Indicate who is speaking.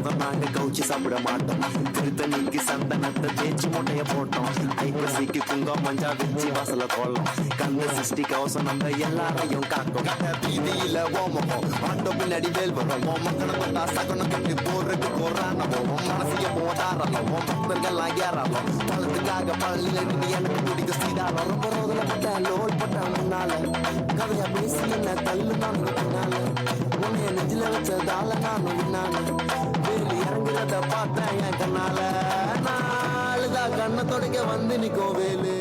Speaker 1: விரதம் நாங்க கவுச்சி சாப்பிட மாட்டோம். திருத்தணிக்கு சந்தனத்தை தேய்ச்சி மூட்டைய போட்டோம். ஐப்பசிக்கு குங்கம் மஞ்சா வச்சு வாசல கோலம். கந்த சிருஷ்டி கவசம் நம்ம எல்லாரையும் காக்கும். வீதியில ஓமகம் ஆட்டோ பின்னாடி வேல் வரும். மக்கனை தொட்டா சகனம் கட்டி போறதுக்கு போறானவோம். மனசிய போதாரலாம் பக்தர்கள் ஏறாலும். பழத்துக்காக பள்ளியில நீ எனக்கு பிடிக்க சீதாரம். ரொம்ப ரோதல பட்ட லோல் பட்ட முன்னால கதையா பேசி என்ன தள்ளு நான் பின்னால. உன்னைய நெஞ்சில வச்சதால நான் உன்னால வேலி இறங்குறத பார்த்தேன் என் கண்ணால. நாளுதான் கண்ணை தொடக்க வந்து நிக்கோ வேலு.